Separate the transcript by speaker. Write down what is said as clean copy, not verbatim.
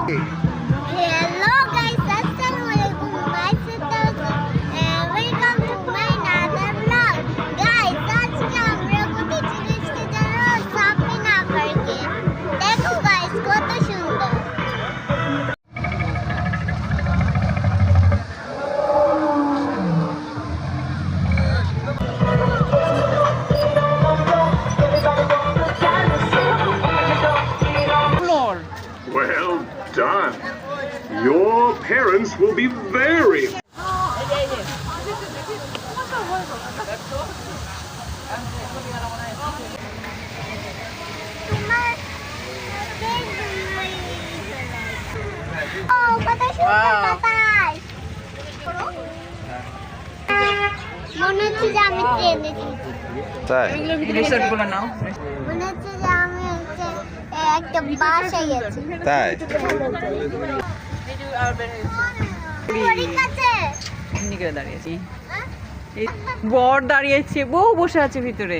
Speaker 1: Hello guys, assalamualaikum. My sisters, welcome to my another vlog. Guys, আজকে আমরা কোথায় চলেছি জানো? সাপিনা পার্কে। দেখো guys, কত সুন্দর।
Speaker 2: Well done. Your parents will be very
Speaker 1: Oh, কত সুন্দর বাতাস। মনে হচ্ছে যে আমি ট্রেনে
Speaker 3: তাই
Speaker 1: মনে হচ্ছে যে আমি একটা বাসায় গেছি।
Speaker 3: তাই
Speaker 4: দাঁড়িয়েছি বর দাঁড়িয়েছে, বউ বসে আছে ভিতরে।